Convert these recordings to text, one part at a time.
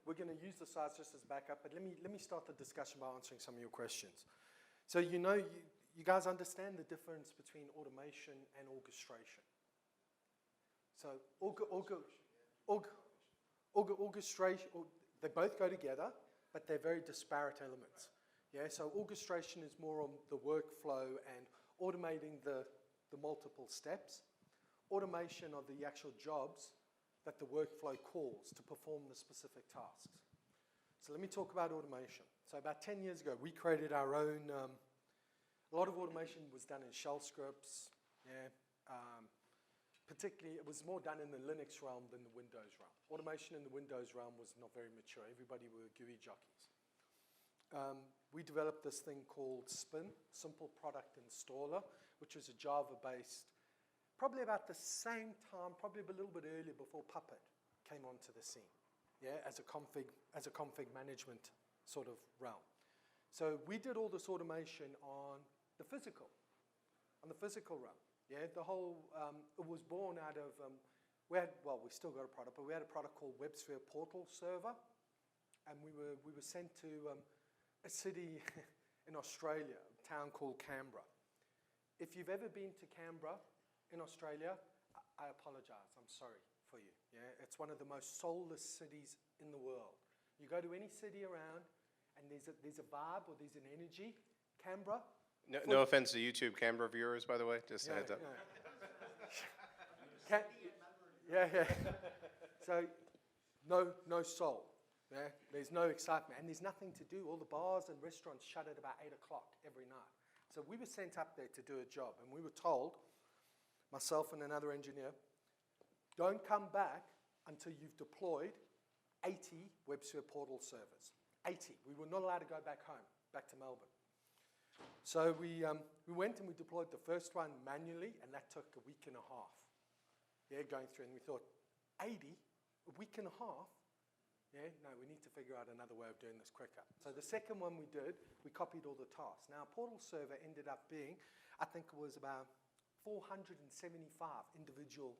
we're going to use the slides just as backup, but let me start the discussion by answering some of your questions. So you guys understand the difference between automation and orchestration. So orchestration, they both go together, but they're very disparate elements. Yeah, so orchestration is more on the workflow and automating the multiple steps. Automation are the actual jobs that the workflow calls to perform the specific tasks. So let me talk about automation. So about 10 years ago, we created our own, a lot of automation was done in shell scripts, yeah. Particularly, it was more done in the Linux realm than the Windows realm. Automation in the Windows realm was not very mature. Everybody were GUI jockeys. We developed this thing called SPIN, Simple Product Installer, which was a Java-based, probably about the same time, probably a little bit earlier before Puppet came onto the scene, yeah, as a config management sort of realm. So we did all this automation on the physical realm. Yeah, the whole, it was born out of, we still got a product, but we had a product called WebSphere Portal Server, and we were sent to a city in Australia, a town called Canberra. If you've ever been to Canberra in Australia, I apologize, I'm sorry for you. Yeah, it's one of the most soulless cities in the world. You go to any city around, and there's a vibe or there's an energy. Canberra. No offense to YouTube Canberra viewers, by the way, just a heads up. Yeah. So, no soul. Yeah? There's no excitement, and there's nothing to do. All the bars and restaurants shut at about 8 o'clock every night. So we were sent up there to do a job, and we were told, myself and another engineer, don't come back until you've deployed 80 WebSphere Portal servers. 80. We were not allowed to go back home, back to Melbourne. So we went and we deployed the first one manually, and that took a week and a half. Yeah, going through, and we thought, 80? A week and a half? Yeah, no, we need to figure out another way of doing this quicker. So the second one we did, we copied all the tasks. Now, a portal server ended up being, I think it was about 475 individual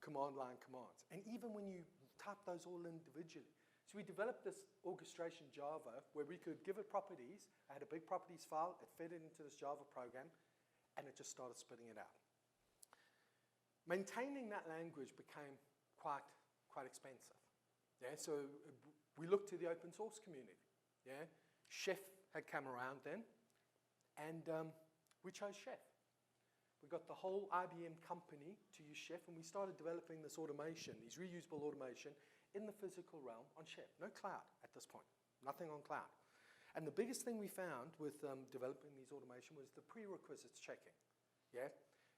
command line commands. And even when you type those all individually, so we developed this orchestration Java where we could give it properties. I had a big properties file, it fed it into this Java program, and it just started spitting it out. Maintaining that language became quite expensive. Yeah, so we looked to the open source community. Yeah, Chef had come around then, and we chose Chef. We got the whole IBM company to use Chef, and we started developing this automation, these reusable automation, in the physical realm on Chef. No cloud at this point, nothing on cloud. And the biggest thing we found with developing these automation was the prerequisites checking. Yeah,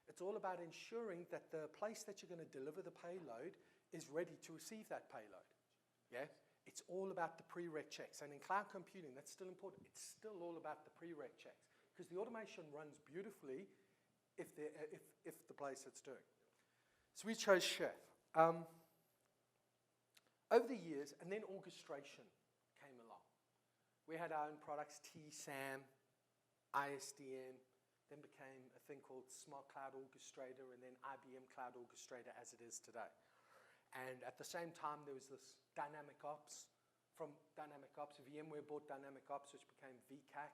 it's all about ensuring that the place that you're going to deliver the payload is ready to receive that payload. Yeah, it's all about the prereq checks. And in cloud computing, that's still important. It's still all about the prereq checks because the automation runs beautifully if the place it's doing. So we chose Chef. Over the years, and then orchestration came along. We had our own products, TSAM, ISDN, then became a thing called Smart Cloud Orchestrator, and then IBM Cloud Orchestrator as it is today. And at the same time, there was this Dynamic Ops. From Dynamic Ops, VMware bought Dynamic Ops, which became VCAC.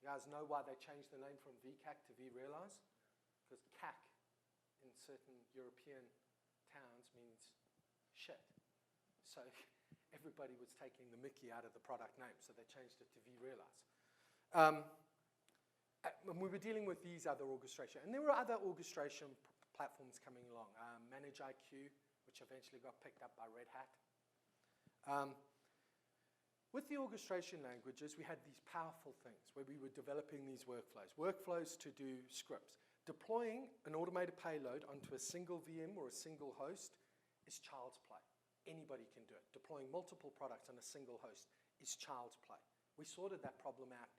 You guys know why they changed the name from VCAC to vRealize? Because CAC in certain European towns means shit. So everybody was taking the mickey out of the product name, so they changed it to vRealize. And we were dealing with these other orchestration. And there were other orchestration platforms coming along. ManageIQ, which eventually got picked up by Red Hat. With the orchestration languages, we had these powerful things where we were developing these workflows to do scripts. Deploying an automated payload onto a single VM or a single host is child's play. Anybody can do it. Deploying multiple products on a single host is child's play. We sorted that problem out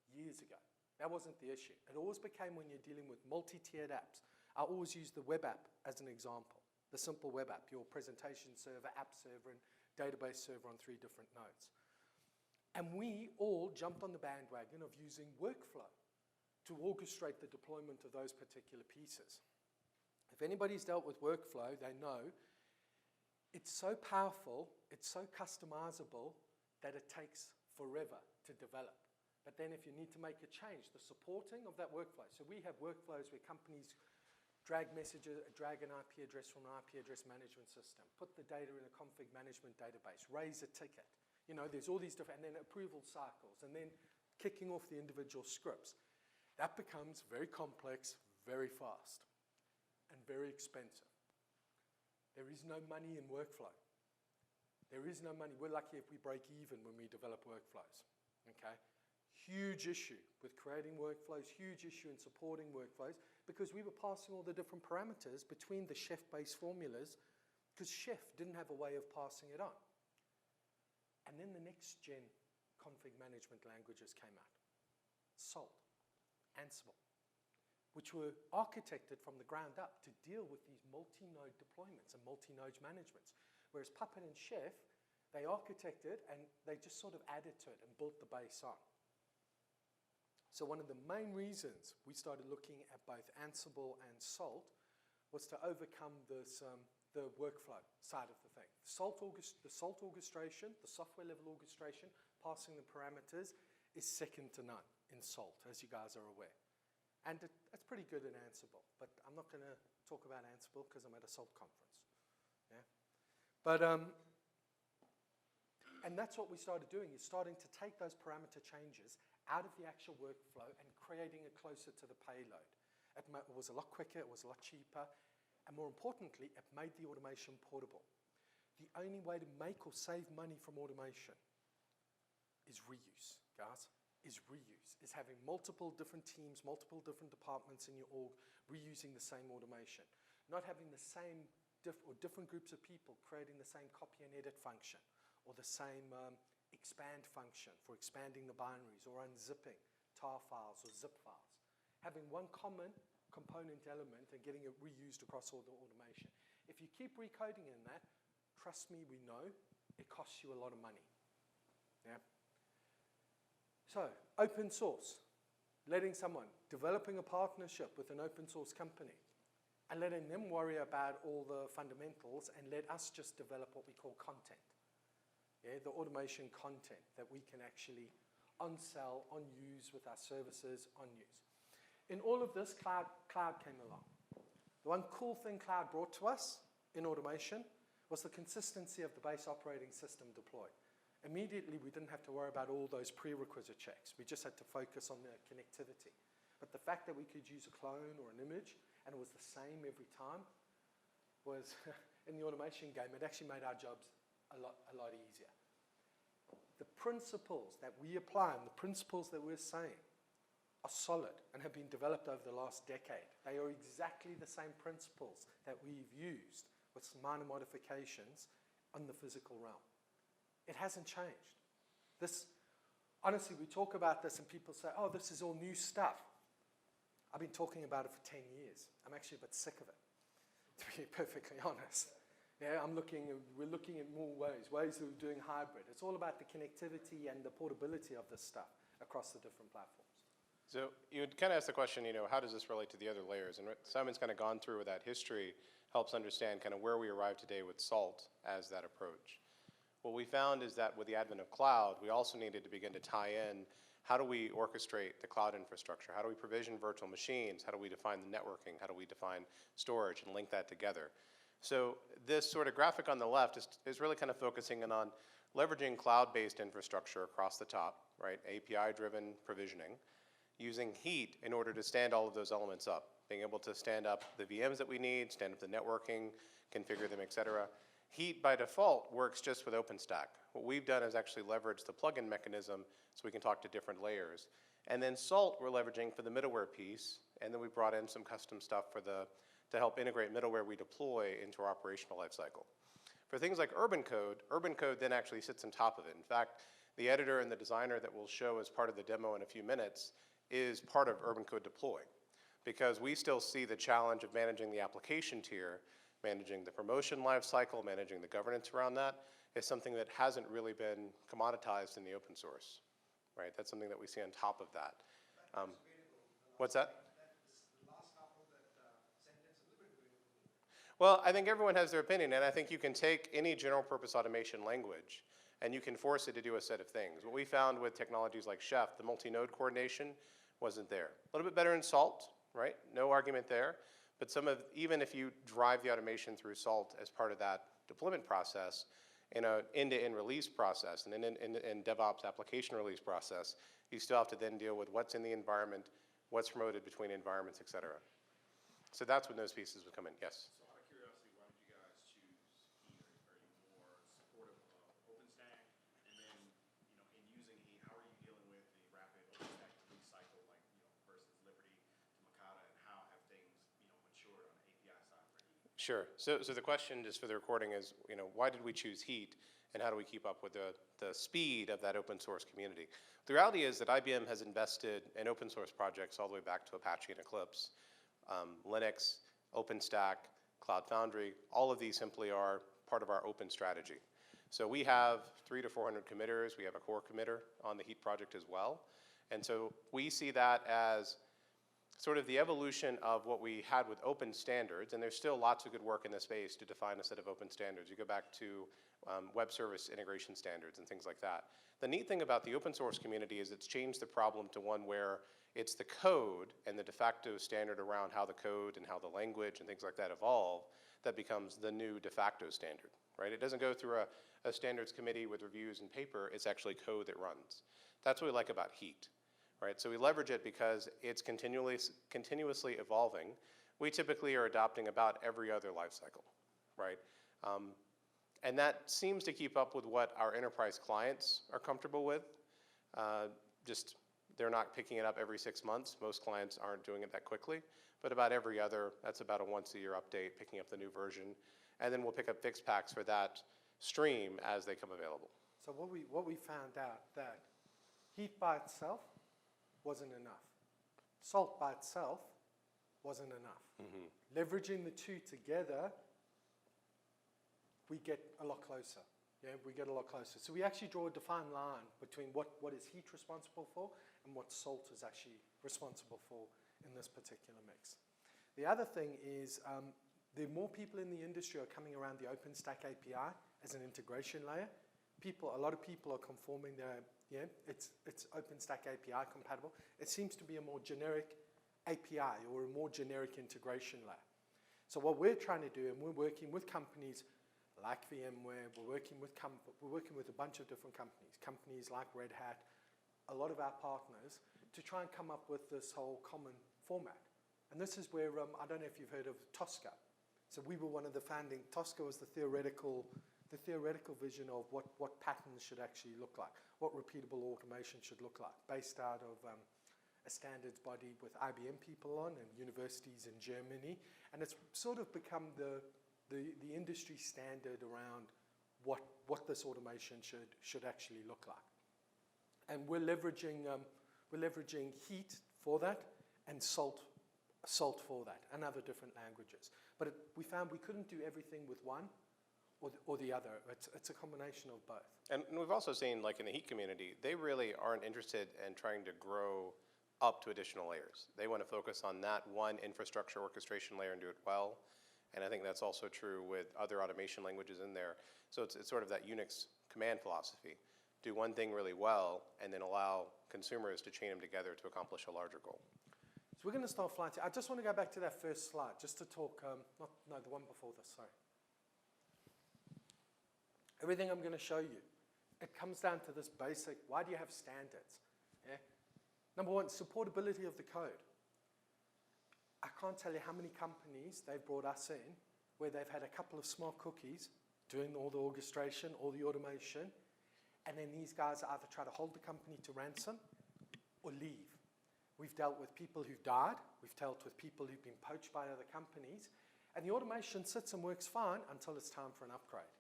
years ago. That wasn't the issue. It always became when you're dealing with multi-tiered apps. I always use the web app as an example. The simple web app, your presentation server, app server, and database server on 3 different nodes. And we all jumped on the bandwagon of using workflow to orchestrate the deployment of those particular pieces. If anybody's dealt with workflow, they know it's so powerful, it's so customizable that it takes forever to develop. But then if you need to make a change, the supporting of that workflow. So we have workflows where companies drag messages, drag an IP address from an IP address management system, put the data in a config management database, raise a ticket. You know, there's all these different, and then approval cycles, and then kicking off the individual scripts. That becomes very complex, very fast, and very expensive. There is no money in workflow. There is no money. We're lucky if we break even when we develop workflows, okay? Huge issue with creating workflows, huge issue in supporting workflows, because we were passing all the different parameters between the Chef-based formulas, because Chef didn't have a way of passing it on. And then the next gen config management languages came out. Salt, Ansible, which were architected from the ground up to deal with these multi-node deployments and multi-node managements. Whereas Puppet and Chef, they architected and they just sort of added to it and built the base on. So one of the main reasons we started looking at both Ansible and Salt was to overcome this, the workflow side of the thing. The Salt orchestration, the software level orchestration, passing the parameters, is second to none in Salt, as you guys are aware. And it's pretty good in Ansible, but I'm not going to talk about Ansible because I'm at a Salt conference. Yeah? But, and that's what we started doing, is starting to take those parameter changes out of the actual workflow and creating it closer to the payload. It was a lot quicker, it was a lot cheaper, and more importantly, it made the automation portable. The only way to make or save money from automation is reuse, guys, is having multiple different teams, multiple different departments in your org reusing the same automation. Not having the same different groups of people creating the same copy and edit function or the same expand function for expanding the binaries or unzipping tar files or zip files. Having one common component element and getting it reused across all the automation. If you keep recoding in that, trust me, we know, it costs you a lot of money. Yeah? So, open source. Developing a partnership with an open source company and letting them worry about all the fundamentals and let us just develop what we call content. Yeah, the automation content that we can actually on-sell, on-use with our services, on-use. In all of this, cloud came along. The one cool thing cloud brought to us in automation was the consistency of the base operating system deployed. Immediately, we didn't have to worry about all those prerequisite checks. We just had to focus on the connectivity. But the fact that we could use a clone or an image, and it was the same every time, was, in the automation game, it actually made our jobs a lot easier. The principles that we apply and the principles that we're saying are solid and have been developed over the last decade. They are exactly the same principles that we've used with some minor modifications on the physical realm. It hasn't changed. Honestly, we talk about this and people say, oh, this is all new stuff. I've been talking about it for 10 years. I'm actually a bit sick of it, to be perfectly honest. Yeah, we're looking at more ways of doing hybrid. It's all about the connectivity and the portability of this stuff across the different platforms. So you would kind of ask the question, how does this relate to the other layers? And what Simon's kind of gone through with that history helps understand kind of where we arrive today with SALT as that approach. What we found is that with the advent of cloud, we also needed to begin to tie in how do we orchestrate the cloud infrastructure? How do we provision virtual machines? How do we define the networking? How do we define storage and link that together? So this sort of graphic on the left is really kind of focusing in on leveraging cloud-based infrastructure across the top, right? API-driven provisioning, using heat in order to stand all of those elements up, being able to stand up the VMs that we need, stand up the networking, configure them, et cetera. Heat by default works just with OpenStack. What we've done is actually leverage the plugin mechanism so we can talk to different layers. And then SALT we're leveraging for the middleware piece, and then we brought in some custom stuff to help integrate middleware we deploy into our operational lifecycle. For things like Urban Code then actually sits on top of it. In fact, the editor and the designer that we'll show as part of the demo in a few minutes is part of Urban Code Deploy, because we still see the challenge of managing the application tier, managing the promotion lifecycle, managing the governance around that is something that hasn't really been commoditized in the open source, right? That's something that we see on top of that. What's that? Well, I think everyone has their opinion, and I think you can take any general purpose automation language and you can force it to do a set of things. What we found with technologies like Chef, the multi-node coordination wasn't there. A little bit better in Salt, right? No argument there. But even if you drive the automation through Salt as part of that deployment process, in an end-to-end release process and in DevOps application release process, you still have to then deal with what's in the environment, what's promoted between environments, et cetera. So that's when those pieces would come in, yes. So out of curiosity, why did you guys choose Heat? Are you more supportive of OpenStack? And then, in using Heat, how are you dealing with the rapid OpenStack release cycle, versus Liberty to Makata, and how have things, matured on the API side for Heat? Sure. So the question, just for the recording, is why did we choose Heat, and how do we keep up with the speed of that open source community? The reality is that IBM has invested in open source projects all the way back to Apache and Eclipse. Linux, OpenStack, Cloud Foundry, all of these simply are part of our open strategy. So we have 300 to 400 committers. We have a core committer on the Heat project as well. And so we see that as sort of the evolution of what we had with open standards, and there's still lots of good work in this space to define a set of open standards. You go back to web service integration standards and things like that. The neat thing about the open source community is it's changed the problem to one where it's the code and the de facto standard around how the code and how the language and things like that evolve that becomes the new de facto standard, right? It doesn't go through a standards committee with reviews and paper. It's actually code that runs. That's what we like about Heat, right? So we leverage it because it's continuously evolving. We typically are adopting about every other life cycle, right? And that seems to keep up with what our enterprise clients are comfortable with. They're not picking it up every 6 months. Most clients aren't doing it that quickly. But about every other, that's about a once-a-year update, picking up the new version. And then we'll pick up fixed packs for that stream as they come available. So what we found out that Heat by itself wasn't enough. Salt by itself wasn't enough. Mm-hmm. Leveraging the two together, we get a lot closer. Yeah, we get a lot closer. So we actually draw a defined line between what is Heat responsible for and what Salt is actually responsible for in this particular mix. The other thing is the more people in the industry are coming around the OpenStack API as an integration layer. A lot of people are conforming their, it's OpenStack API compatible. It seems to be a more generic API or a more generic integration layer. So what we're trying to do, and we're working with companies like VMware, we're working with a bunch of different companies like Red Hat, a lot of our partners, to try and come up with this whole common format. And this is where, I don't know if you've heard of Tosca. So we were one of the founding, Tosca was the theoretical vision of what patterns should actually look like, what repeatable automation should look like, based out of a standards body with IBM people on and universities in Germany. And it's sort of become the industry standard around what this automation should actually look like. And we're leveraging Heat for that and Salt for that, and other different languages. But we found we couldn't do everything with one or the other. It's a combination of both. And we've also seen, like in the Heat community, they really aren't interested in trying to grow up to additional layers. They want to focus on that one infrastructure orchestration layer and do it well. And I think that's also true with other automation languages in there. So it's sort of that Unix command philosophy. Do one thing really well, and then allow consumers to chain them together to accomplish a larger goal. So we're going to start flying. I just want to go back to that first slide, just to talk, the one before this, sorry. Everything I'm going to show you, it comes down to this basic, why do you have standards? Yeah? Number one, supportability of the code. I can't tell you how many companies they've brought us in where they've had a couple of smart cookies doing all the orchestration, all the automation, and then these guys either try to hold the company to ransom or leave. We've dealt with people who've died. We've dealt with people who've been poached by other companies. And the automation sits and works fine until it's time for an upgrade.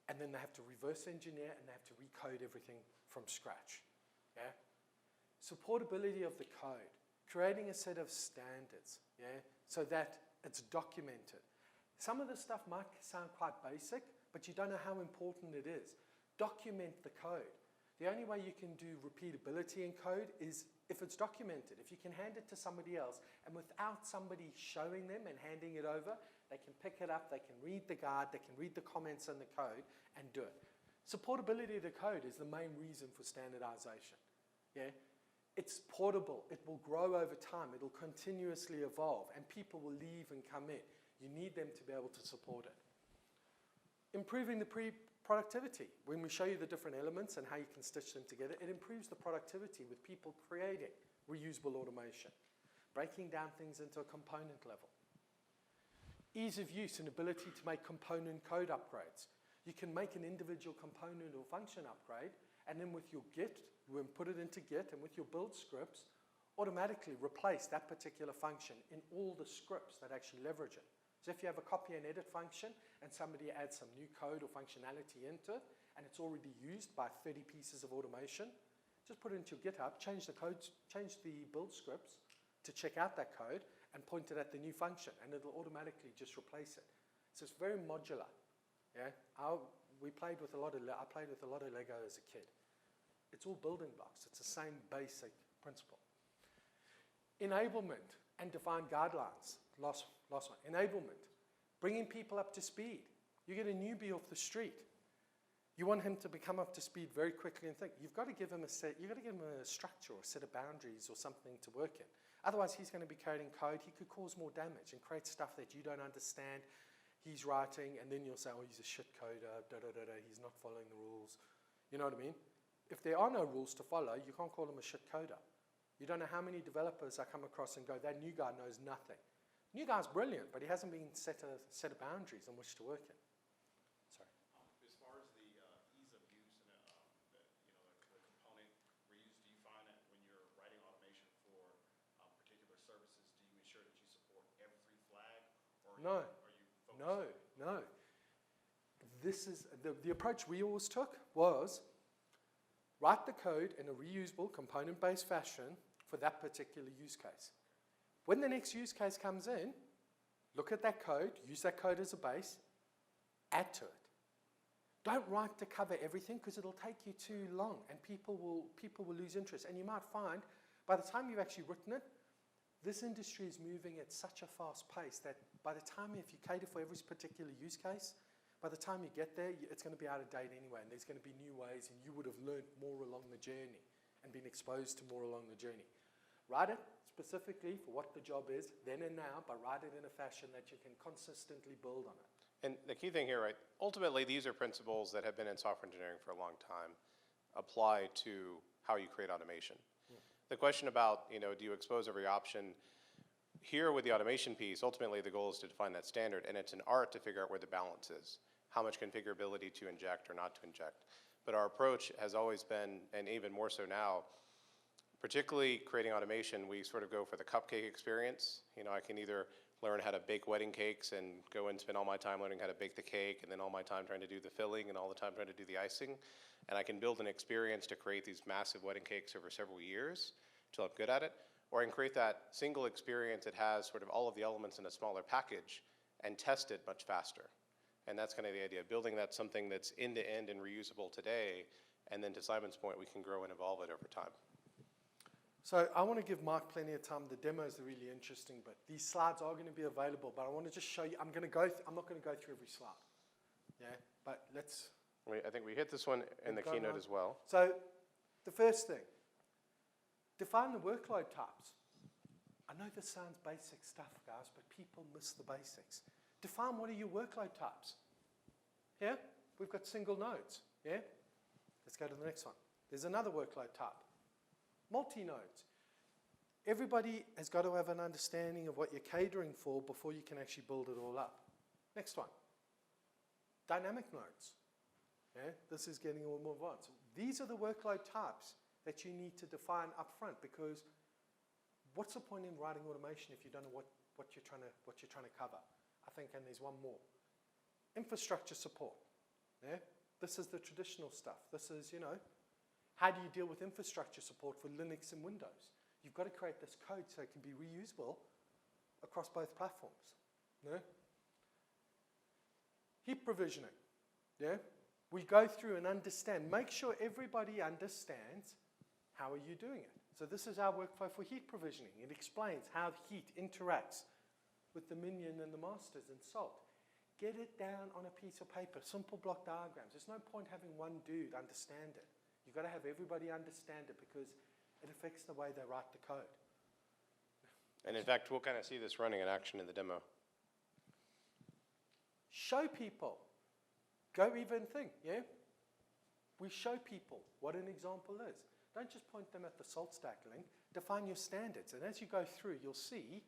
And then they have to reverse engineer and they have to recode everything from scratch. Yeah? Supportability of the code. Creating a set of standards, so that it's documented. Some of the stuff might sound quite basic, but you don't know how important it is. Document the code. The only way you can do repeatability in code is if it's documented. If you can hand it to somebody else, and without somebody showing them and handing it over, They can pick it up, they can read the guide, they can read the comments in the code and do it. Supportability of the code is the main reason for standardization. Yeah? It's portable, it will grow over time, it will continuously evolve, and people will leave and come in. You need them to be able to support it. Improving the productivity. When we show you the different elements and how you can stitch them together, it improves the productivity with people creating reusable automation, breaking down things into a component level. Ease of use and ability to make component code upgrades. You can make an individual component or function upgrade, and then with your Git, you put it into Git, and with your build scripts, automatically replace that particular function in all the scripts that actually leverage it. So if you have a copy and edit function, and somebody adds some new code or functionality into it, and it's already used by 30 pieces of automation, just put it into your GitHub, change the code, change the build scripts to check out that code, and point it at the new function, and it'll automatically just replace it. So it's very modular. Yeah, I played with a lot of Lego as a kid. It's all building blocks. It's the same basic principle. Enablement and define guidelines. Last one. Enablement. Bringing people up to speed. You get a newbie off the street. You want him to become up to speed very quickly and think. You've got to give him a structure or a set of boundaries or something to work in. Otherwise, he's going to be coding code. He could cause more damage and create stuff that you don't understand. He's writing, and then you'll say, oh, he's a shit coder, he's not following the rules. You know what I mean? If there are no rules to follow, you can't call him a shit coder. You don't know how many developers I come across and go, that new guy knows nothing. New guy's brilliant, but he hasn't been set of boundaries on which to work in. Sorry. As far as the ease of use and the component reuse, do you find that when you're writing automation for particular services, do you ensure that you support every flag, or No. are you focused? No. This is the approach we always took was write the code in a reusable, component-based fashion for that particular use case. When the next use case comes in, look at that code, use that code as a base, add to it. Don't write to cover everything because it'll take you too long and people will lose interest. And you might find by the time you've actually written it, this industry is moving at such a fast pace that by the time, if you cater for every particular use case, by the time you get there, it's going to be out of date anyway, and there's going to be new ways, and you would have learned more along the journey and been exposed to more along the journey. Write it specifically for what the job is, then and now, but write it in a fashion that you can consistently build on it. And the key thing here, right, ultimately these are principles that have been in software engineering for a long time, apply to how you create automation. The question about, do you expose every option? Here with the automation piece, ultimately the goal is to define that standard, and it's an art to figure out where the balance is, how much configurability to inject or not to inject. But our approach has always been, and even more so now, particularly creating automation, we sort of go for the cupcake experience. I can either learn how to bake wedding cakes and go and spend all my time learning how to bake the cake, and then all my time trying to do the filling, and all the time trying to do the icing. And I can build an experience to create these massive wedding cakes over several years until I'm good at it. Or I can create that single experience that has sort of all of the elements in a smaller package and test it much faster. And that's kind of the idea, building that something that's end-to-end and reusable today, and then to Simon's point, we can grow and evolve it over time. So I want to give Mark plenty of time. The demo is the really interesting bit. These slides are going to be available, but I want to just show you. I'm not going to go through every slide. Yeah, but let's. I think we hit this one in the keynote as well. So the first thing, define the workload types. I know this sounds basic stuff, guys, but people miss the basics. Define what are your workload types. Here, we've got single nodes. Yeah? Let's go to the next one. There's another workload type. Multi-nodes. Everybody has got to have an understanding of what you're catering for before you can actually build it all up. Next one. Dynamic nodes. Yeah? This is getting all more advanced. These are the workload types that you need to define up front, because what's the point in writing automation if you don't know what you're trying to cover? I think, and there's one more. Infrastructure support. Yeah? This is the traditional stuff. This is, how do you deal with infrastructure support for Linux and Windows? You've got to create this code so it can be reusable across both platforms. Yeah? Heap provisioning. Yeah? We go through and understand. Make sure everybody understands how are you doing it. So this is our workflow for heat provisioning. It explains how heat interacts with the minion and the masters in Salt. Get it down on a piece of paper, simple block diagrams. There's no point having one dude understand it. You've got to have everybody understand it because it affects the way they write the code. And in fact, we'll kind of see this running in action in the demo. Show people. Go even think, yeah? We show people what an example is. Don't just point them at the SaltStack link. Define your standards. And as you go through, you'll see,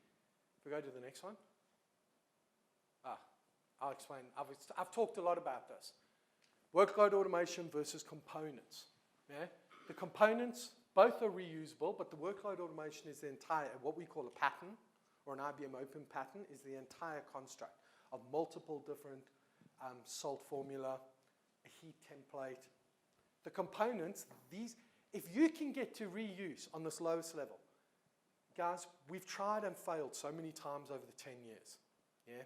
if we go to the next one. I'll explain. I've talked a lot about this. Workload automation versus components. Yeah? The components, both are reusable, but the workload automation is the entire, what we call a pattern, or an IBM open pattern, is the entire construct of multiple different salt formula, a heat template. The components, these, if you can get to reuse on this lowest level, guys, we've tried and failed so many times over the 10 years. Yeah?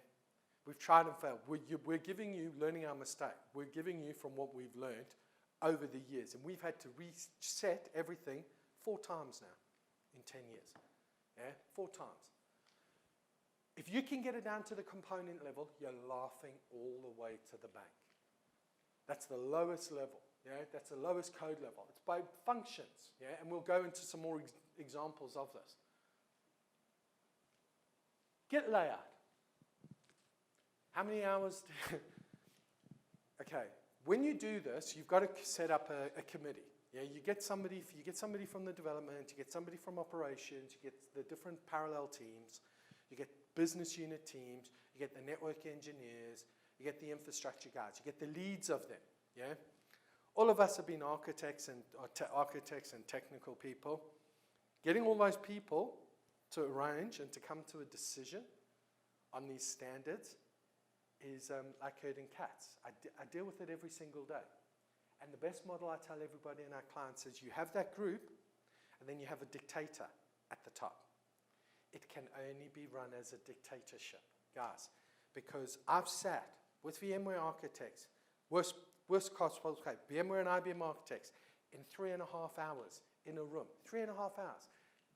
We've tried and failed. We're giving you, learning our mistake. We're giving you from what we've learned over the years. And we've had to reset everything 4 times now in 10 years. Yeah? 4 times. If you can get it down to the component level, you're laughing all the way to the bank. That's the lowest level. Yeah? That's the lowest code level. It's by functions. Yeah? And we'll go into some more examples of this. Git layout. How many hours okay, when you do this, you've got to set up a committee. Yeah, you get somebody from the development, you get somebody from operations, you get the different parallel teams, you get business unit teams, you get the network engineers, you get the infrastructure guys, you get the leads of them. Yeah, all of us have been architects and technical people. Getting all those people to arrange and to come to a decision on these standards is like herding cats. I deal with it every single day. And the best model I tell everybody and our clients is you have that group, and then you have a dictator at the top. It can only be run as a dictatorship, guys, because I've sat with VMware architects, worst cost, VMware and IBM architects, in 3.5 hours in a room, 3.5 hours,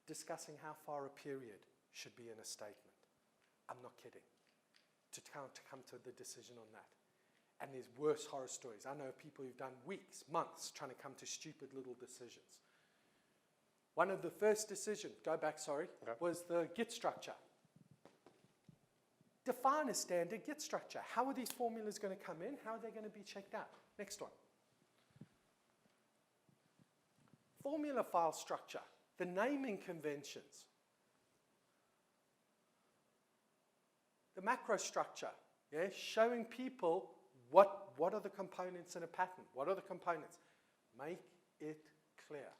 discussing how far a period should be in a statement. I'm not kidding. To come to the decision on that. And there's worse horror stories. I know people who've done weeks, months, trying to come to stupid little decisions. One of the first decisions, was the Git structure. Define a standard Git structure. How are these formulas going to come in? How are they going to be checked out? Next one. Formula file structure. The naming conventions. The macro structure, yeah, showing people what are the components in a pattern. What are the components? Make it clear.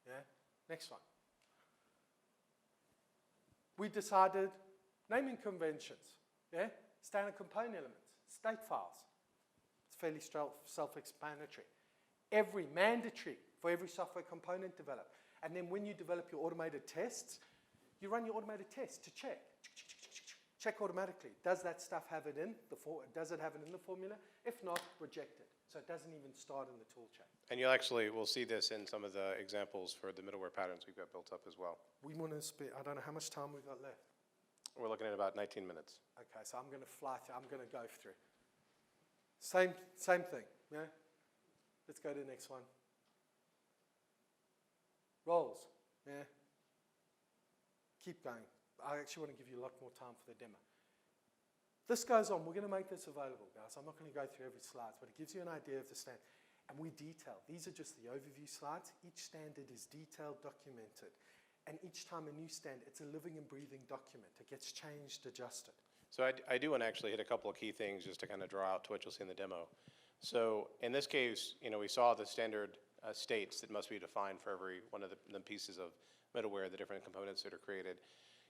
Yeah? Next one. We decided naming conventions, yeah? Standard component elements, state files. It's fairly self-explanatory. Mandatory for every software component developed. And then when you develop your automated tests, you run your automated tests to check. Check automatically. Does that stuff have it in does it have it in the formula? If not, reject it. So it doesn't even start in the tool chain. And we'll see this in some of the examples for the middleware patterns we've got built up as well. We want to spend, I don't know how much time we've got left. We're looking at about 19 minutes. Okay, so I'm going to fly through, I'm going to go through. Same thing, yeah? Let's go to the next one. Roles, yeah? Keep going. I actually want to give you a lot more time for the demo. This goes on. We're going to make this available, guys. I'm not going to go through every slide, but it gives you an idea of the standard. And we detail. These are just the overview slides. Each standard is detailed, documented. And each time a new standard, it's a living and breathing document. It gets changed, adjusted. So I do want to actually hit a couple of key things just to kind of draw out to what you'll see in the demo. So in this case, we saw the standard states that must be defined for every one of the pieces of middleware, the different components that are created.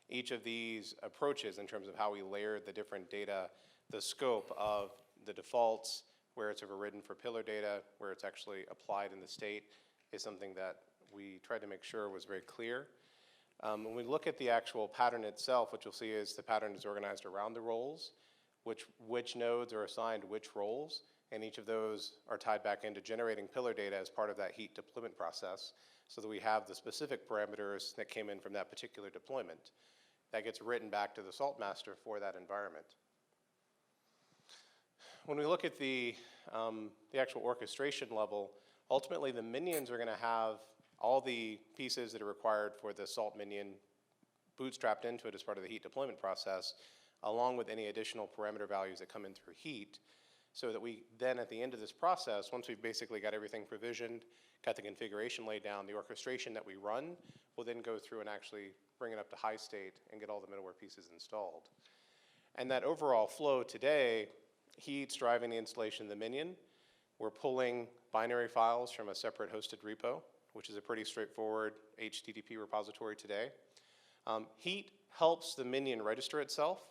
Each of these approaches in terms of how we layer the different data, the scope of the defaults, where it's overridden for pillar data, where it's actually applied in the state, is something that we tried to make sure was very clear. When we look at the actual pattern itself, what you'll see is the pattern is organized around the roles, which nodes are assigned which roles, and each of those are tied back into generating pillar data as part of that heat deployment process, so that we have the specific parameters that came in from that particular deployment. that gets written back to the salt master for that environment. When we look at the actual orchestration level, ultimately the minions are going to have all the pieces that are required for the salt minion bootstrapped into it as part of the heat deployment process, along with any additional parameter values that come in through heat, so that we then at the end of this process, once we've basically got everything provisioned, got the configuration laid down, the orchestration that we run will then go through and actually bring it up to high state and get all the middleware pieces installed. And that overall flow today, heat's driving the installation of the minion. We're pulling binary files from a separate hosted repo, which is a pretty straightforward HTTP repository today. Heat helps the minion register itself.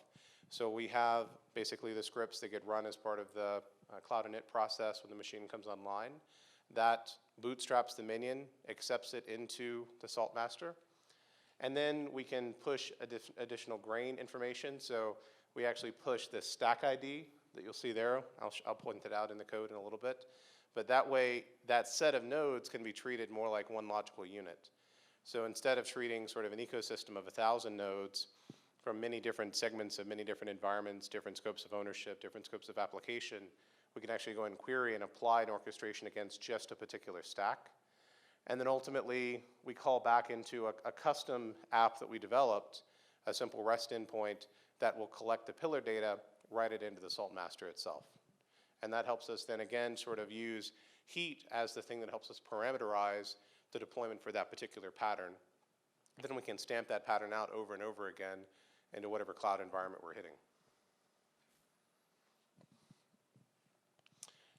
So we have basically the scripts that get run as part of the cloud init process when the machine comes online. That bootstraps the minion, accepts it into the salt master. And then we can push additional grain information. So we actually push the stack ID that you'll see there. I'll point it out in the code in a little bit. But that way, that set of nodes can be treated more like one logical unit. So instead of treating sort of an ecosystem of 1,000 nodes from many different segments of many different environments, different scopes of ownership, different scopes of application, we can actually go and query and apply an orchestration against just a particular stack. And then ultimately, we call back into a custom app that we developed, a simple REST endpoint that will collect the pillar data, write it into the salt master itself. And that helps us then again sort of use heat as the thing that helps us parameterize the deployment for that particular pattern. Then we can stamp that pattern out over and over again into whatever cloud environment we're hitting.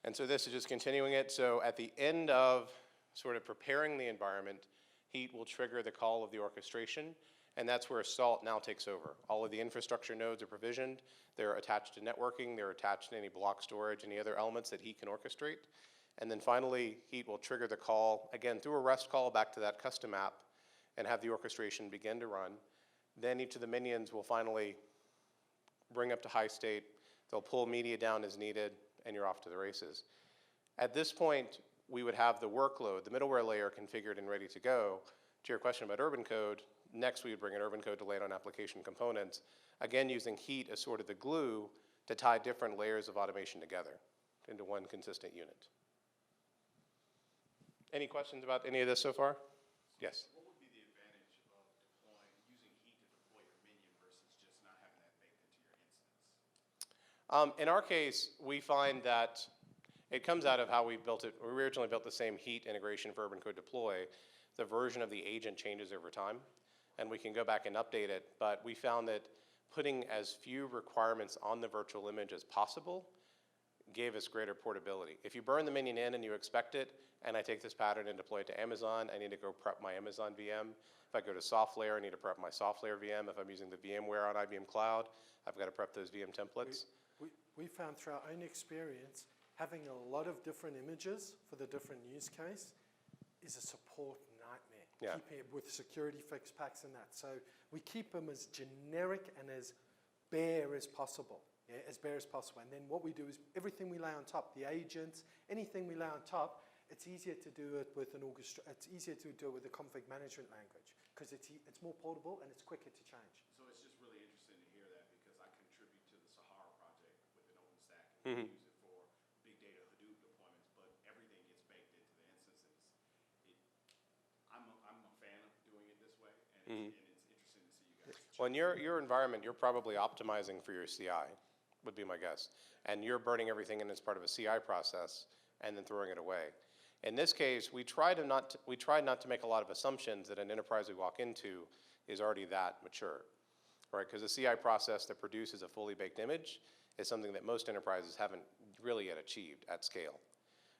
And so this is just continuing it. So at the end of sort of preparing the environment, heat will trigger the call of the orchestration, and that's where SALT now takes over. All of the infrastructure nodes are provisioned. They're attached to networking. They're attached to any block storage, any other elements that heat can orchestrate. And then finally, heat will trigger the call, again, through a REST call back to that custom app and have the orchestration begin to run. Then each of the minions will finally bring up to high state. They'll pull media down as needed, and you're off to the races. At this point, we would have the workload, the middleware layer configured and ready to go. To your question about urban code, next we would bring in urban code to land on application components, again using heat as sort of the glue to tie different layers of automation together into one consistent unit. Any questions about any of this so far? Yes. What would be the advantage of deploying, using heat to deploy your minion versus just not having that baked into your instance? In our case, we find that it comes out of how we built it. We originally built the same heat integration for urban code deploy. The version of the agent changes over time, and we can go back and update it. But we found that putting as few requirements on the virtual image as possible gave us greater portability. If you burn the minion in and you expect it, and I take this pattern and deploy it to Amazon, I need to go prep my Amazon VM. If I go to SoftLayer, I need to prep my SoftLayer VM. If I'm using the VMware on IBM Cloud, I've got to prep those VM templates. We found through our own experience, having a lot of different images for the different use case is a support nightmare. Yeah. Keeping it with security fix packs and that. So we keep them as generic and as bare as possible. Yeah, as bare as possible. And then what we do is everything we lay on top, the agents, anything we lay on top, it's easier to do it with it's easier to do it with a config management language because it's more portable and it's quicker to change. So it's just really interesting to hear that because I contribute to the Sahara project with an OpenStack and we use it for big data Hadoop deployments, but everything gets baked into the instances. I'm a fan of doing it this way, and it's interesting to see you guys. Well, in your environment, you're probably optimizing for your CI, would be my guess. And you're burning everything in as part of a CI process and then throwing it away. In this case, we try not to make a lot of assumptions that an enterprise we walk into is already that mature, right? Because the CI process that produces a fully baked image is something that most enterprises haven't really yet achieved at scale,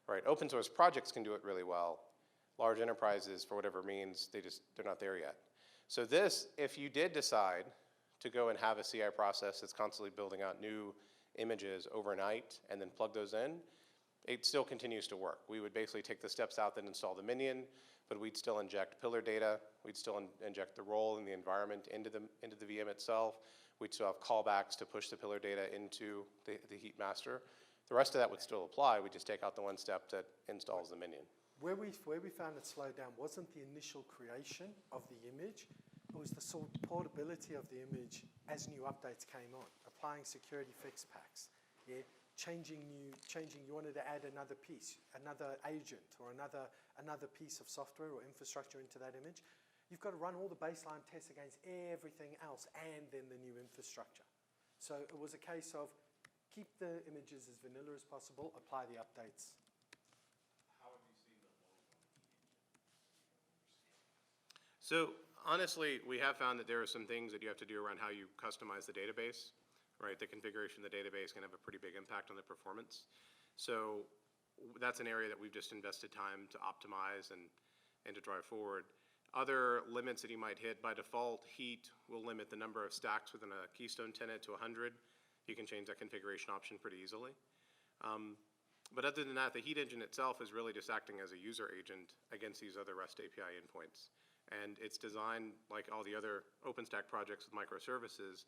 right? Open source projects can do it really well. Large enterprises, for whatever means, they're not there yet. So this, if you did decide to go and have a CI process that's constantly building out new images overnight and then plug those in, it still continues to work. We would basically take the steps out that install the minion, but we'd still inject pillar data. We'd still inject the role in the environment into the VM itself. We'd still have callbacks to push the pillar data into the heat master. The rest of that would still apply. We just take out the one step that installs the minion. Where we found it slowed down wasn't the initial creation of the image. was the sort of portability of the image as new updates came on, applying security fix packs, yeah, changing, you wanted to add another piece, another agent, or another piece of software or infrastructure into that image. You've got to run all the baseline tests against everything else and then the new infrastructure. So it was a case of keep the images as vanilla as possible, apply the updates. How have you seen the load on the heat engine? So honestly, we have found that there are some things that you have to do around how you customize the database, right? The configuration of the database can have a pretty big impact on the performance. So that's an area that we've just invested time to optimize and to drive forward. Other limits that you might hit, by default, heat will limit the number of stacks within a keystone tenant to 100. You can change that configuration option pretty easily. But other than that, the heat engine itself is really just acting as a user agent against these other REST API endpoints. And it's designed, like all the other OpenStack projects with microservices,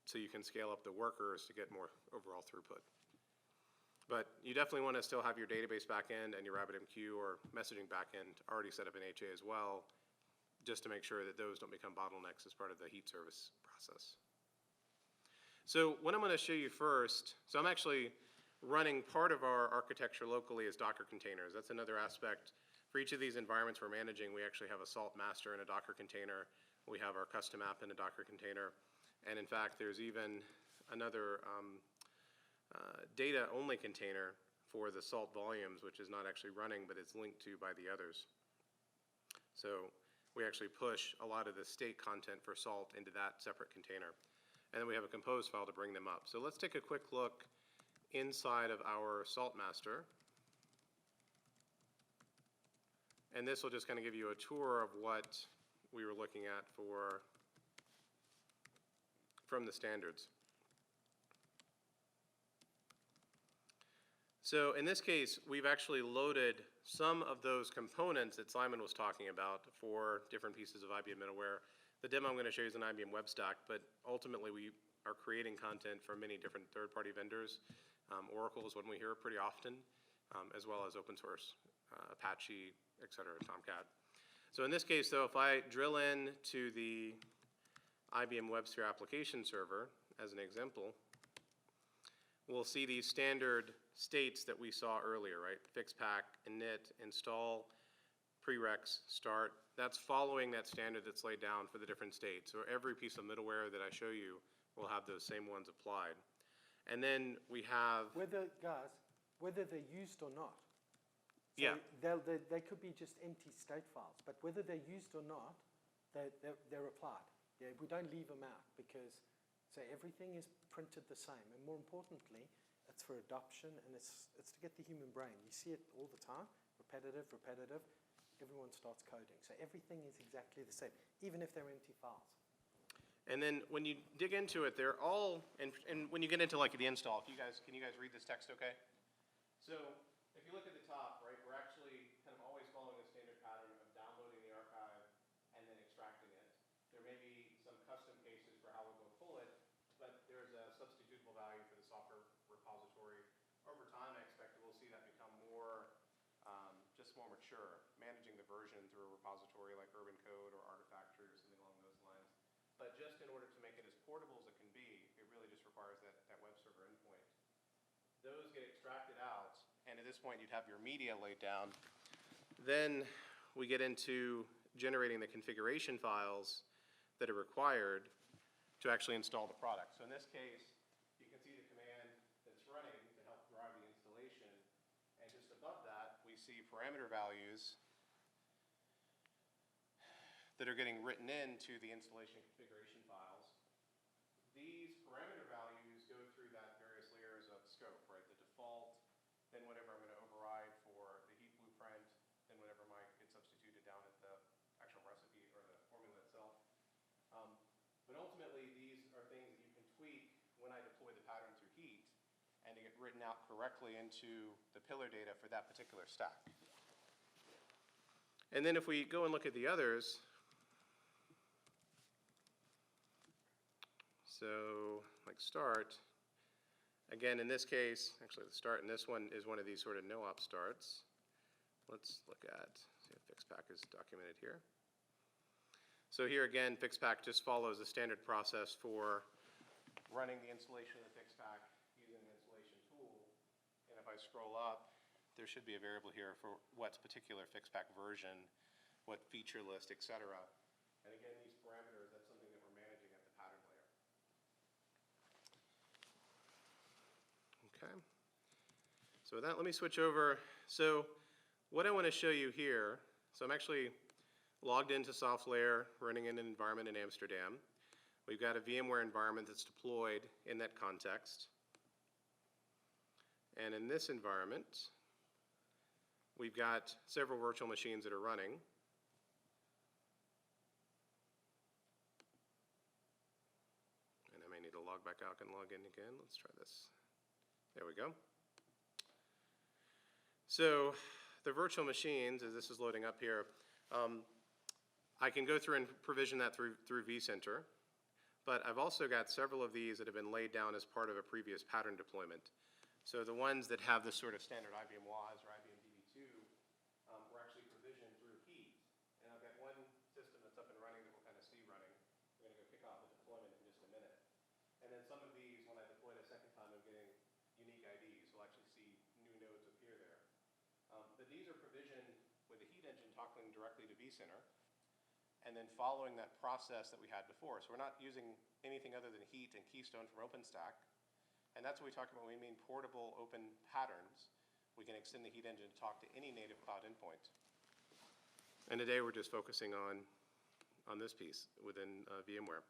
so you can scale up the workers to get more overall throughput. But you definitely want to still have your database backend and your RabbitMQ or messaging backend already set up in HA as well, just to make sure that those don't become bottlenecks as part of the heat service process. So what I'm going to show you first, so I'm actually running part of our architecture locally as Docker containers. That's another aspect. For each of these environments we're managing, we actually have a Salt master in a Docker container. We have our custom app in a Docker container. And in fact, there's even another data-only container for the Salt volumes, which is not actually running, but it's linked to by the others. So we actually push a lot of the state content for Salt into that separate container. And then we have a compose file to bring them up. So let's take a quick look inside of our Salt master. And this will just kind of give you a tour of what we were looking at from the standards. So in this case, we've actually loaded some of those components that Simon was talking about for different pieces of IBM middleware. The demo I'm going to show you is an IBM web stack, but ultimately we are creating content from many different third-party vendors. Oracle is one we hear pretty often, as well as open source, Apache, et cetera, Tomcat. So in this case, though, if I drill in to the IBM WebSphere application server, as an example, we'll see these standard states that we saw earlier, right? Fix pack, init, install, prereqs, start. That's following that standard that's laid down for the different states. So every piece of middleware that I show you will have those same ones applied. And then we have... Whether they're used or not. So yeah. They could be just empty state files, but whether they're used or not, they're applied. Yeah, we don't leave them out because so everything is printed the same. And more importantly, it's for adoption and it's to get the human brain. You see it all the time, repetitive. Everyone starts coding. So everything is exactly the same, even if they're empty files. And then when you dig into it, they're all, and when you get into like the install, can you guys read this text okay? So if you look at the top, right, we're actually kind of always following a standard pattern of downloading the archive and then extracting it. There may be some custom cases for how we'll go pull it, but there's a substitutable value for the software repository. Over time, I expect that we'll see that become more, just more mature, managing the version through a repository like Urban Code or Artifactory or something along those lines. But just in order to make it as portable as it can be, it really just requires that web server endpoint. Those get extracted out, and at this point you'd have your media laid down. Then we get into generating the configuration files that are required to actually install the product. So in this case, you can see the command that's running to help drive the installation. And just above that, we see parameter values that are getting written into the installation configuration files. These parameter values go through that various layers of scope, right? The default, then whatever I'm going to override for the heat blueprint, then whatever might get substituted down at the actual recipe or the formula itself. But ultimately, these are things that you can tweak when I deploy the pattern through heat and to get written out correctly into the pillar data for that particular stack. And then if we go and look at the others, so like start, again in this case, actually the start in this one is one of these sort of no-op starts. Let's look at, see if Fixpack is documented here. So here again, FixPack just follows a standard process for running the installation of the FixPack using the installation tool. And if I scroll up, there should be a variable here for what particular FixPack version, what feature list, et cetera. And again, these parameters, that's something that we're managing at the pattern layer. Okay. So with that, let me switch over. So what I want to show you here, so I'm actually logged into SoftLayer, running in an environment in Amsterdam. We've got a VMware environment that's deployed in that context. And in this environment, we've got several virtual machines that are running. And I may need to log back out and log in again. Let's try this. There we go. So the virtual machines, as this is loading up here, I can go through and provision that through vCenter, but I've also got several of these that have been laid down as part of a previous pattern deployment. So the ones that have this sort of standard IBM WAS or IBM DB2 were actually provisioned through heat. And I've got one system that's up and running that we'll kind of see running. We're going to go kick off the deployment in just a minute. And then some of these, when I deploy it a second time, I'm getting unique IDs. We'll actually see new nodes appear there. But these are provisioned with the heat engine talking directly to vCenter, and then following that process that we had before. So we're not using anything other than heat and keystone from OpenStack. And that's what we talked about when we mean portable open patterns. We can extend the heat engine to talk to any native cloud endpoint. And today we're just focusing on this piece within VMware.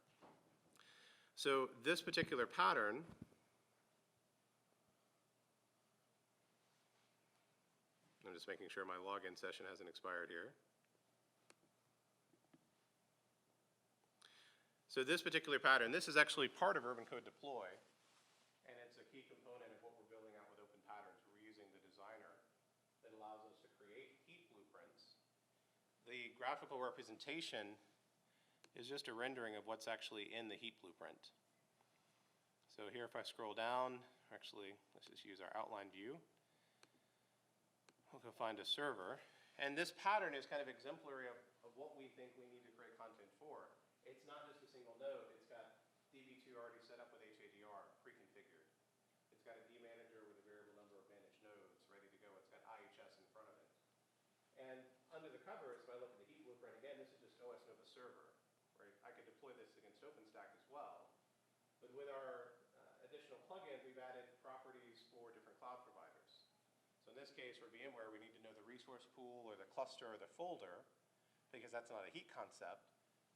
So this particular pattern, I'm just making sure my login session hasn't expired here. So this particular pattern, this is actually part of Urban Code Deploy, and it's a key component of what we're building out with open patterns. We're using the designer that allows us to create heat blueprints. The graphical representation is just a rendering of what's actually in the heat blueprint. So here if I scroll down, actually let's just use our outline view. We'll go find a server. And this pattern is kind of exemplary of what we think we need to create content for. It's not just a single node. It's got DB2 already set up with HADR, pre-configured. It's got a D manager with a variable number of managed nodes ready to go. It's got IHS in front of it. And under the covers, if I look at the heat blueprint, again, this is just OS Nova Server, right? I could deploy this against OpenStack as well. But with our additional plugins, we've added properties for different cloud providers. So in this case, for VMware, we need to know the resource pool or the cluster or the folder, because that's not a heat concept.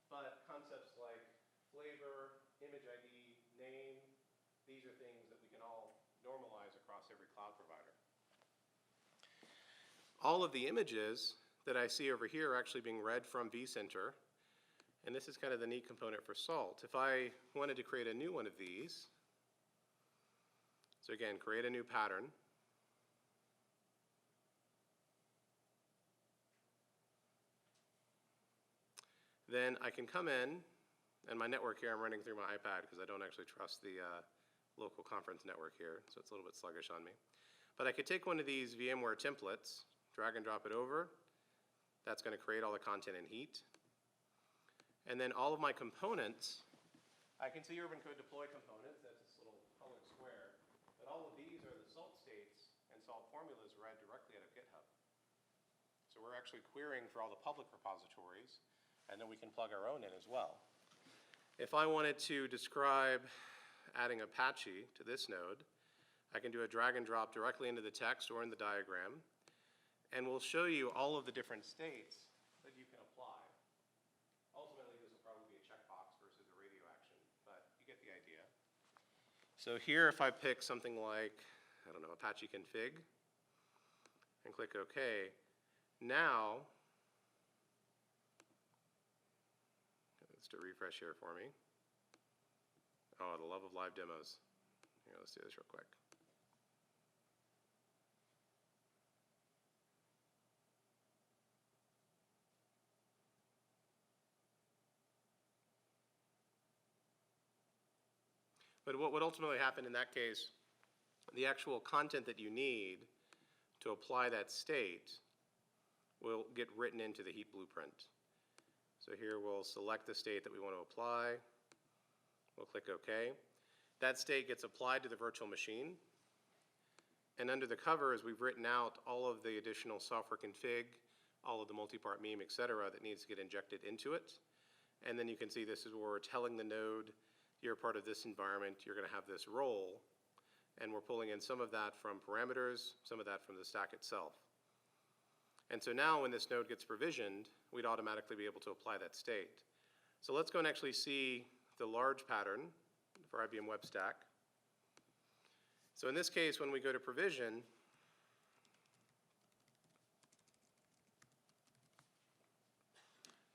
But concepts like flavor, image ID, name, these are things that we can all normalize across every cloud provider. All of the images that I see over here are actually being read from vCenter, and this is kind of the neat component for Salt. If I wanted to create a new one of these, so again, create a new pattern. Then I can come in, and my network here, I'm running through my iPad because I don't actually trust the local conference network here, so it's a little bit sluggish on me. But I could take one of these VMware templates, drag and drop it over. That's going to create all the content in heat. And then all of my components, I can see Urban Code Deploy components, that's this little colored square. But all of these are the salt states and salt formulas read directly out of GitHub. So we're actually querying for all the public repositories, and then we can plug our own in as well. If I wanted to describe adding Apache to this node, I can do a drag and drop directly into the text or in the diagram, and we'll show you all of the different states that you can apply. Ultimately, this will probably be a checkbox versus a radio action, but you get the idea. So here, if I pick something like, I don't know, Apache config, and click OK, now, to refresh here for me. Oh, the love of live demos. Here, let's do this real quick. But what would ultimately happen in that case, the actual content that you need to apply that state will get written into the heat blueprint. So here we'll select the state that we want to apply. We'll click OK. That state gets applied to the virtual machine. And under the covers, we've written out all of the additional software config, all of the multi-part meme, et cetera, that needs to get injected into it. And then you can see this is where we're telling the node, you're part of this environment, you're going to have this role. And we're pulling in some of that from parameters, some of that from the stack itself. And so now when this node gets provisioned, we'd automatically be able to apply that state. So let's go and actually see the large pattern for IBM Web Stack. So in this case, when we go to provision,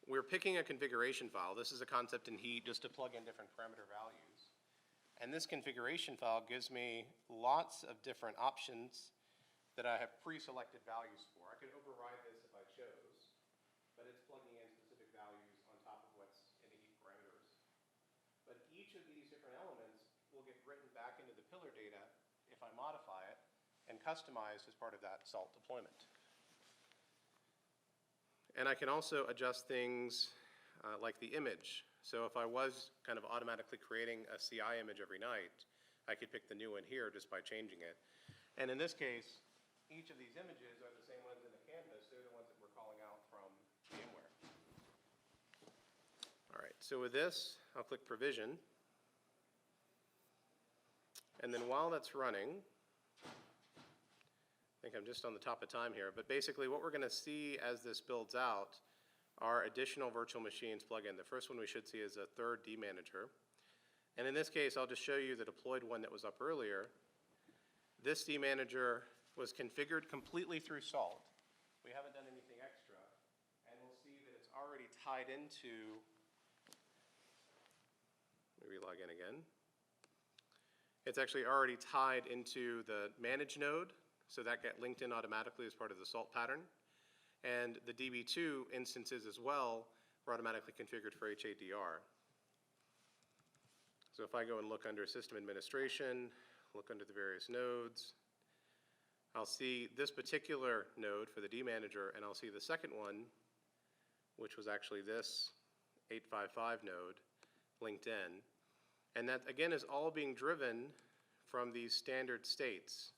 we're picking a configuration file. This is a concept in Heat just to plug in different parameter values. And this configuration file gives me lots of different options that I have pre-selected values for. I could override this if I chose, but it's plugging in specific values on top of what's in the Heat parameters. But each of these different elements will get written back into the pillar data if I modify it and customized as part of that SALT deployment. And I can also adjust things like the image. So if I was kind of automatically creating a CI image every night, I could pick the new one here just by changing it. And in this case, each of these images are the same ones in the canvas. They're the ones that we're calling out from VMware. All right, so with this, I'll click Provision. And then while that's running, I think I'm just on the top of time here, but basically what we're going to see as this builds out are additional virtual machines plug in. The first one we should see is a third D manager. And in this case, I'll just show you the deployed one that was up earlier. This D manager was configured completely through SALT. We haven't done anything extra. And we'll see that it's already tied into, maybe log in again. It's actually already tied into the manage node, so that got linked in automatically as part of the SALT pattern. And the DB2 instances as well were automatically configured for HADR. So if I go and look under System Administration, look under the various nodes, I'll see this particular node for the D manager, and I'll see the second one, which was actually this 855 node linked in. And that, again, is all being driven from these standard states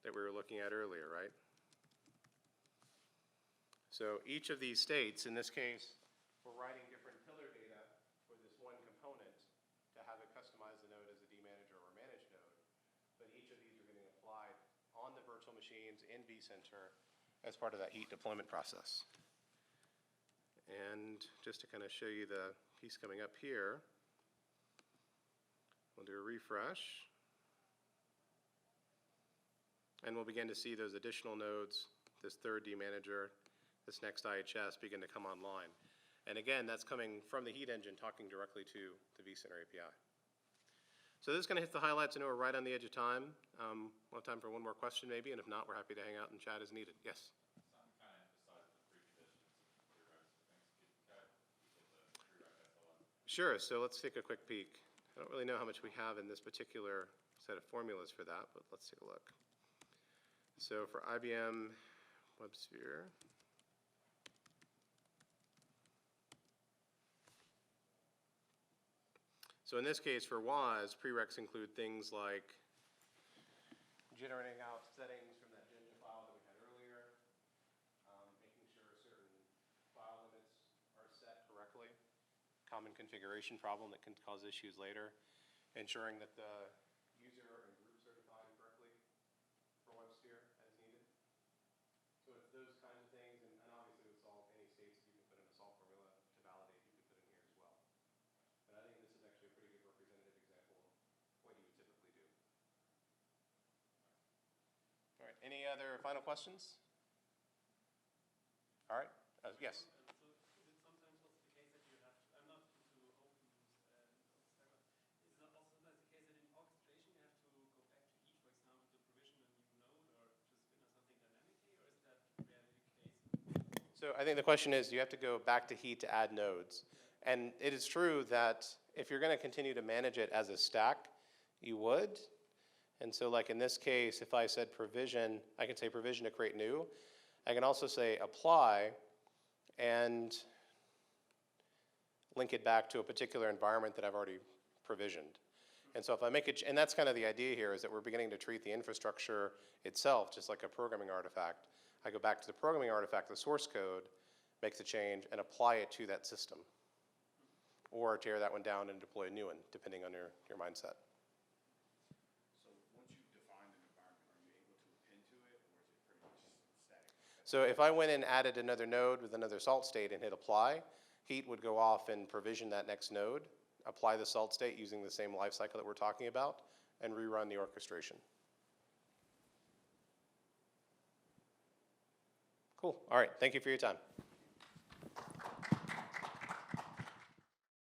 that we were looking at earlier, right? So each of these states, in this case, we're writing different pillar data for this one component to have it customize the node as a D manager or managed node. But each of these are getting applied on the virtual machines in vCenter as part of that Heat deployment process. And just to kind of show you the piece coming up here, we'll do a refresh. And we'll begin to see those additional nodes, this third D manager, this next IHS begin to come online. And again, that's coming from the Heat engine talking directly to the vCenter API. So this is going to hit the highlights. I know we're right on the edge of time. We'll have time for one more question maybe, and if not, we're happy to hang out and chat as needed. Yes? Simon kind of emphasized the preconditions of prereqs and things. Could kind of detail the prereq SLM? Sure, so let's take a quick peek. I don't really know how much we have in this particular set of formulas for that, but let's take a look. So for IBM WebSphere, so in this case for WAS, prereqs include things like generating out settings from that Jinja file that we had earlier, making sure certain file limits are set correctly, common configuration problem that can cause issues later, ensuring that the user and groups are defined correctly for WebSphere as needed. So it's those kinds of things, and obviously with SALT, any states that you can put in a SALT formula to validate, you can put in here as well. But I think this is actually a pretty good representative example of what you would typically do. All right, any other final questions? All right, yes. So is it sometimes also the case that you have to, I'm not into open use and OpenStack, but is it also sometimes the case that in orchestration you have to go back to each, for example, to provision a new node or just something dynamically, or is that rarely the case? So I think the question is, you have to go back to Heat to add nodes. And it is true that if you're going to continue to manage it as a stack, you would. And so like in this case, if I said provision, I can say provision to create new. I can also say apply, and link it back to a particular environment that I've already provisioned. And so if I make it, and that's kind of the idea here, is that we're beginning to treat the infrastructure itself just like a programming artifact. I go back to the programming artifact, the source code, make the change, and apply it to that system. Or tear that one down and deploy a new one, depending on your mindset. So once you've defined an environment, are you able to append to it, or is it pretty much static? So if I went and added another node with another salt state and hit apply, Heat would go off and provision that next node, apply the salt state using the same lifecycle that we're talking about, and rerun the orchestration. Cool. All right. Thank you for your time.